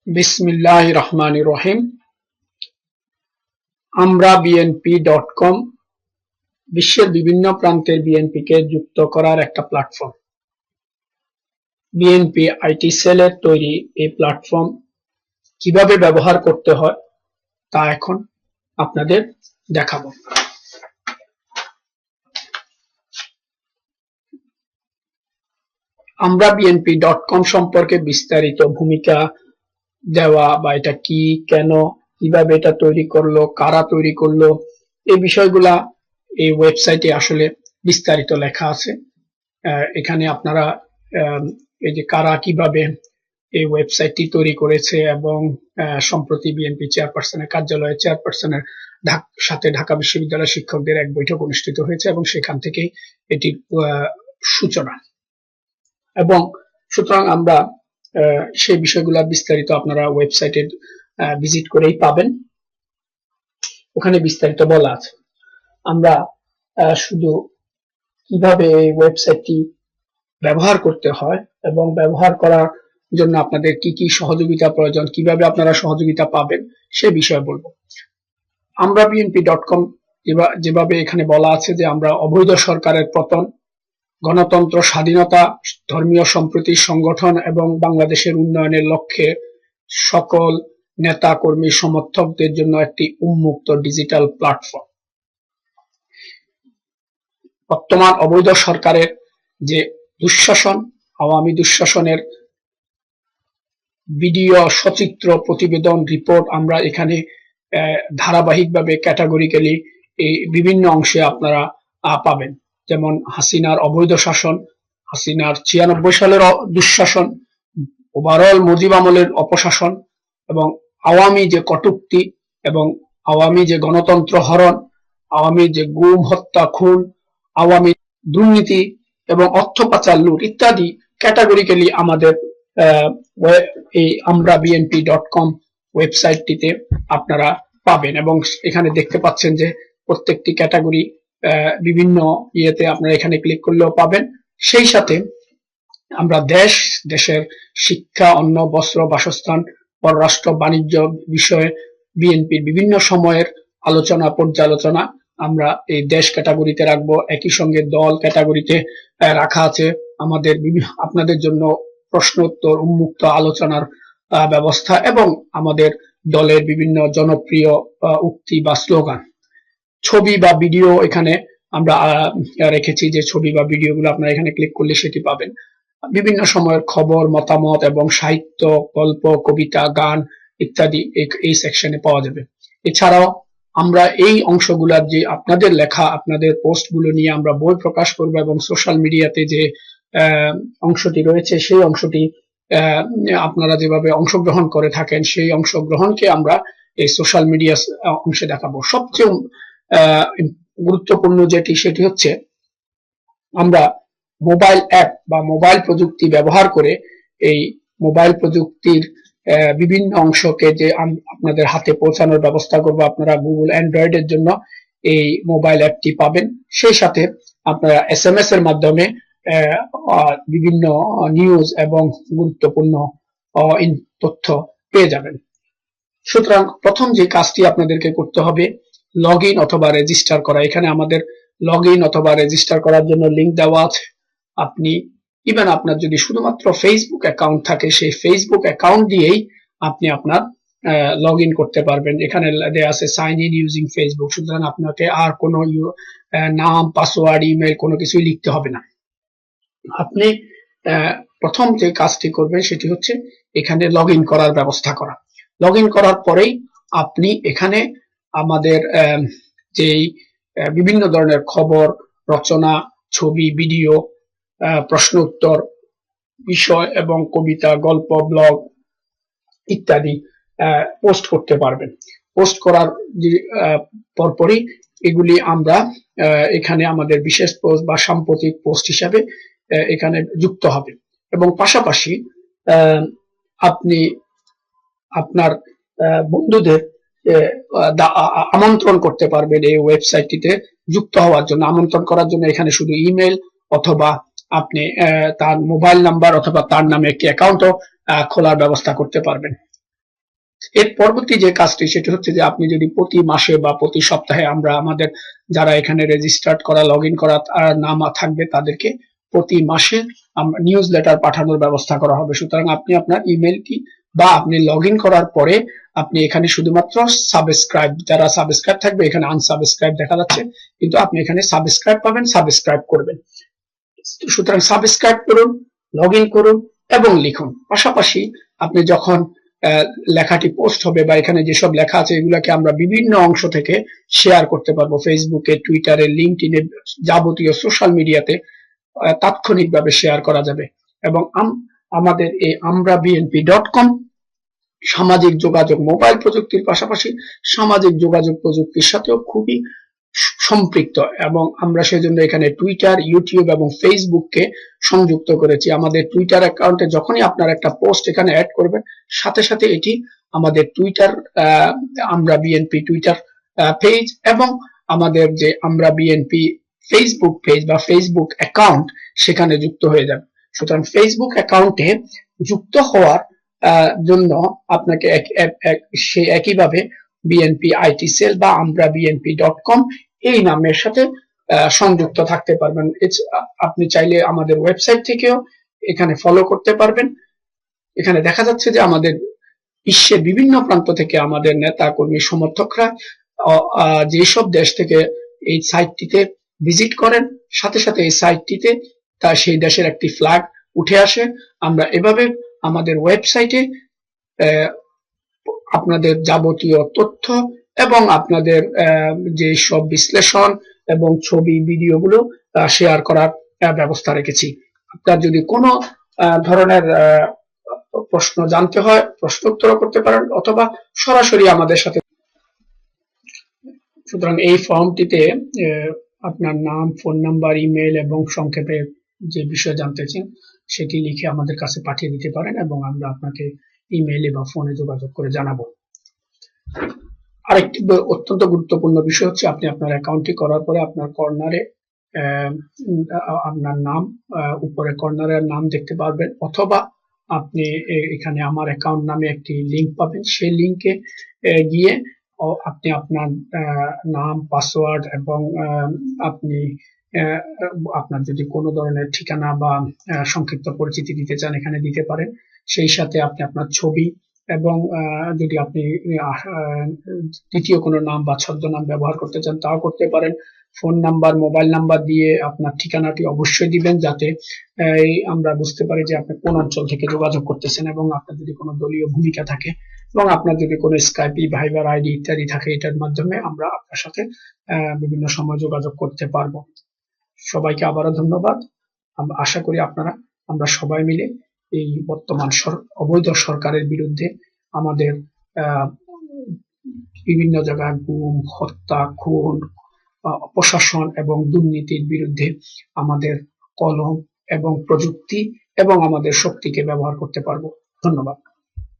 বিসমিল্লাহির রহমানির রহিম। আমরা bnp.com বিশ্বের বিভিন্ন প্রান্তের বিএনপিকে যুক্ত করার একটা প্ল্যাটফর্ম। বিএনপি আইটি সেলের তৈরি এই প্ল্যাটফর্ম কিভাবে ব্যবহার করতে হয় তা এখন আপনাদের দেখাবো। আমরা bnp.com সম্পর্কে বিস্তারিত ভূমিকা দেওয়া বা এটা কি, কেন, কিভাবে এটা তৈরি করলো, কারা তৈরি করলো, এই বিষয়গুলা এই ওয়েবসাইটে আসলে বিস্তারিত লেখা আছে। এখানে আপনারা এই যে কারা কিভাবে এই ওয়েবসাইটটি তৈরি করেছে এবং সম্প্রতি বিএনপি চেয়ারপারসনের কার্যালয়ে চেয়ারপারসনের সাথে ঢাকা বিশ্ববিদ্যালয়ের শিক্ষকদের এক বৈঠক অনুষ্ঠিত হয়েছে এবং সেখান থেকেই এটির সূচনা। এবং সুতরাং আমরা সেই বিষয়গুলো বিস্তারিত আপনারা ওয়েবসাইটে ভিজিট করেই পাবেন, ওখানে বিস্তারিত বলা আছে। আমরা শুধু কিভাবে এই ওয়েবসাইটটি ব্যবহার করতে হয় এবং ব্যবহার করার জন্য আপনাদের কি কি সহযোগিতা প্রয়োজন, কিভাবে আপনারা সহযোগিতা পাবেন সে বিষয়ে বলবো। আমরা bnp.com যেভাবে এখানে বলা আছে যে আমরা অবৈধ সরকারের পতন, গণতন্ত্র, স্বাধীনতা, ধর্মীয় সম্প্রীতি সংগঠন এবং বাংলাদেশের উন্নয়নের লক্ষ্যে সকল নেতা কর্মী সমর্থকদের জন্য একটি উন্মুক্ত ডিজিটাল প্ল্যাটফর্ম। বর্তমান অবৈধ সরকারের যে দুঃশাসন, আওয়ামী দুঃশাসনের ভিডিও, সচিত্র, প্রতিবেদন, রিপোর্ট আমরা এখানে ধারাবাহিকভাবে ক্যাটাগরিক্যালি এই বিভিন্ন অংশে আপনারা পাবেন। যেমন হাসিনার অবৈধ শাসন, হাসিনার 96 সালের দুঃশাসন, ওভারঅল মুজিব আমলের অপশাসন এবং আওয়ামী যে কটূক্তি এবং আওয়ামী যে গণতন্ত্র হরণ, আওয়ামী যে গুম, হত্যা, খুন, আওয়ামী দুর্নীতি এবং অর্থ পাচার, লুট ইত্যাদি ক্যাটাগরিক্যালি আমাদের এই আমরা bnp.com ওয়েবসাইটটিতে আপনারা পাবেন। এবং এখানে দেখতে পাচ্ছেন যে প্রত্যেকটি ক্যাটাগরি বিভিন্ন ইয়েতে আপনারা এখানে ক্লিক করলেও পাবেন। সেই সাথে আমরা দেশের শিক্ষা, অন্ন, বস্ত্র, বাসস্থান, পররাষ্ট্র, বাণিজ্য বিষয়ে বিএনপির বিভিন্ন সময়ের আলোচনা, পর্যালোচনা আমরা এই দেশ ক্যাটাগরিতে রাখবো। একই সঙ্গে দল ক্যাটাগরিতে রাখা আছে আমাদের আপনাদের জন্য প্রশ্ন উত্তর, উন্মুক্ত আলোচনার ব্যবস্থা এবং আমাদের দলের বিভিন্ন জনপ্রিয় উক্তি বা স্লোগান। ছবি বা ভিডিও এখানে আমরা রেখেছি, যে ছবি বা ভিডিওগুলো আপনারা এখানে ক্লিক করলে সেটি পাবেন। বিভিন্ন সময়ের খবর, মতামত এবং সাহিত্য, গল্প, কবিতা, গান ইত্যাদি এই সেকশনে পাওয়া যাবে। এছাড়াও আমরা এই অংশগুলার যে আপনাদের লেখা, আপনাদের পোস্টগুলো নিয়ে আমরা বই প্রকাশ করব এবং সোশ্যাল মিডিয়াতে যে অংশটি রয়েছে সেই অংশটি আপনারা যেভাবে অংশগ্রহণ করে থাকেন সেই অংশগ্রহণকে আমরা এই সোশ্যাল মিডিয়া অংশে দেখাবো। সবচেয়ে গুরুত্বপূর্ণ যেটি সেটি হচ্ছে আমরা মোবাইল অ্যাপ বা মোবাইল প্রযুক্তি ব্যবহার করে এই মোবাইল প্রযুক্তির বিভিন্ন অংশকে যে আপনাদের হাতে পৌঁছানোর ব্যবস্থা করব। আপনারা গুগল অ্যান্ড্রয়েডের জন্য এই মোবাইল অ্যাপটি পাবেন। সেই সাথে আপনারা SMS এর মাধ্যমে বিভিন্ন নিউজ এবং গুরুত্বপূর্ণ তথ্য পেয়ে যাবেন। সুতরাং প্রথম যে কাজটি আপনাদেরকে করতে হবে লগ ইন অথবা রেজিস্টার করা। এখানে আমাদের লগ ইন অথবা রেজিস্টার করার জন্য লিঙ্ক দেওয়া আছে। আপনি ইভেন আপনার যদি শুধুমাত্র ফেসবুক অ্যাকাউন্ট থাকে সেই ফেসবুক অ্যাকাউন্ট দিয়েই আপনি আপনার লগ ইন করতে পারবেন। এখানে দেওয়া আছে সাইন ইন ইউজিং ফেসবুক। সুতরাং আপনাকে আর কোনো নাম, পাসওয়ার্ড, ইমেল কোনো কিছুই লিখতে হবে না। আপনি প্রথম যে কাজটি করবেন সেটি হচ্ছে এখানে লগ ইন করার ব্যবস্থা করা। লগ ইন করার পরেই আপনি এখানে আমাদের যেই বিভিন্ন ধরনের খবর, রচনা, ছবি, ভিডিও, প্রশ্ন উত্তর, বিষয় এবং কবিতা, গল্প, ব্লগ ইত্যাদি পোস্ট করতে পারবেন। পোস্ট করার পরপরই এগুলি আমরা এখানে আমাদের বিশেষ পোস্ট বা সাম্প্রতিক পোস্ট হিসাবে এখানে যুক্ত হবে এবং পাশাপাশি আপনি আপনার বন্ধুদের আমন্ত্রণ করতে পারবেন এই ওয়েবসাইটটিতে যুক্ত হওয়ার জন্য। আমন্ত্রণ করার জন্য এখানে শুধু ইমেল অথবা আপনি তার মোবাইল নাম্বার অথবা তার নামে একটি অ্যাকাউন্টও খোলার ব্যবস্থা করতে পারবেন। এর পরবর্তী যে কাজটি সেটা হচ্ছে যে আপনি যদি প্রতি মাসে বা প্রতি সপ্তাহে আমরা আমাদের যারা এখানে রেজিস্টার্ড করা লগ ইন করা নাম থাকবে তাদেরকে প্রতি মাসে আমরা নিউজ লেটার পাঠানোর ব্যবস্থা করা হবে। সুতরাং আপনি আপনার ইমেলটি বা আপনি লগ ইন করার পরে আপনি এখানে শুধুমাত্র সাবস্ক্রাইব, যারা সাবস্ক্রাইব থাকবে এখানে আনসাবস্ক্রাইব দেখা যাচ্ছে, কিন্তু আপনি এখানে সাবস্ক্রাইব পাবেন, সাবস্ক্রাইব করবেন। সুতরাং সাবস্ক্রাইব করুন, লগ ইন করুন এবং লিখুন। পাশাপাশি আপনি যখন লেখাটি পোস্ট হবে বা এখানে যেসব লেখা আছে এগুলাকে আমরা বিভিন্ন অংশ থেকে শেয়ার করতে পারবো, ফেসবুকে, টুইটারে, লিঙ্কডইনে, যাবতীয় সোশ্যাল মিডিয়াতে তাৎক্ষণিকভাবে শেয়ার করা যাবে। এবং আমাদের এই amraBNP.com সামাজিক যোগাযোগ মোবাইল প্রযুক্তির পাশাপাশি সামাজিক যোগাযোগ প্রযুক্তির সাথেও খুবই সম্পৃক্ত, এবং আমরা সেজন্য এখানে টুইটার, ইউটিউব এবং ফেসবুককে সংযুক্ত করেছি। আমাদের টুইটার অ্যাকাউন্টে যখনই আপনার একটা পোস্ট এখানে অ্যাড করবেন সাথে সাথে এটি আমাদের টুইটার আমরা বিএনপি টুইটার পেজ এবং আমাদের যে আমরা বিএনপি ফেসবুক পেজ বা ফেসবুক অ্যাকাউন্ট সেখানে যুক্ত হয়ে যাবে। সুতরাং ফেসবুক অ্যাকাউন্টে যুক্ত হওয়ার জন্য আপনাকে সেই একইভাবে বিএনপি আইটি সেল বা আমরা বিএনপি.com এই নামের সাথে সংযুক্ত থাকতে পারবেন। আপনি চাইলে আমাদের ওয়েবসাইট থেকেও এখানে ফলো করতে পারবেন। এখানে দেখা যাচ্ছে যে আমাদের বিশ্বের বিভিন্ন প্রান্ত থেকে আমাদের নেতা কর্মী সমর্থকরা যেসব দেশ থেকে এই সাইটটিতে ভিজিট করেন সাথে সাথে এই সাইটটিতে সেই দেশের একটি ফ্ল্যাগ উঠে আসে। আমরা এভাবে আমাদের ওয়েবসাইটে আপনাদের যাবতীয় তথ্য এবং আপনাদের যে সব বিশ্লেষণ এবং ছবি ভিডিওগুলো শেয়ার করার ব্যবস্থা রেখেছি। আপনার যদি কোনো ধরনের প্রশ্ন জানতে হয় প্রশ্ন উত্তর করতে পারেন অথবা সরাসরি আমাদের সাথে। সুতরাং এই ফর্মটিতে আপনার নাম, ফোন নাম্বার, ইমেল এবং সংক্ষেপে যে বিষয় জানতে চান সেটি লিখে আমাদের কাছে পাঠিয়ে দিতে পারেন এবং আমরা আপনাকে ইমেইলে বা ফোনে যোগাযোগ করে জানাবো। আরেকটি অত্যন্ত গুরুত্বপূর্ণ বিষয় হচ্ছে আপনি আপনার অ্যাকাউন্টটি করার পরে আপনার কর্নারে আপনার নাম উপরে কর্নারের নাম দেখতে পারবেন, অথবা আপনি এখানে আমার অ্যাকাউন্ট নামে একটি লিংক পাবেন। সেই লিংকে গিয়ে আপনি আপনার নাম, পাসওয়ার্ড এবং আপনি আপনার যদি কোনো ধরনের ঠিকানা বা সংক্ষিপ্ত পরিচিতি দিতে চান এখানে দিতে পারেন। সেই সাথে আপনি আপনার ছবি এবং যদি আপনি দ্বিতীয় কোনো নাম বা ছদ্মনাম ব্যবহার করতে চান তাও করতে পারেন। ফোন নাম্বার, মোবাইল নাম্বার দিয়ে আপনার ঠিকানাটি অবশ্যই দিবেন যাতে আমরা বুঝতে পারি যে আপনি কোন অঞ্চল থেকে যোগাযোগ করতেছেন, এবং আপনার যদি কোনো দলীয় ভূমিকা থাকে এবং আপনার যদি কোনো স্কাইপি, ভাইবার আইডি ইত্যাদি থাকে এটার মাধ্যমে আমরা আপনার সাথে বিভিন্ন সময় যোগাযোগ করতে পারবো। সবাইকে আবারও ধন্যবাদ। আশা করি আমরা সবাই মিলে এই বর্তমান অবৈধ সরকারের বিরুদ্ধে আমাদের বিভিন্ন জায়গায় গুম, হত্যা, খুন, অপশাসন এবং দুর্নীতির বিরুদ্ধে আমাদের কলম এবং প্রযুক্তি এবং আমাদের শক্তিকে ব্যবহার করতে পারবো। ধন্যবাদ।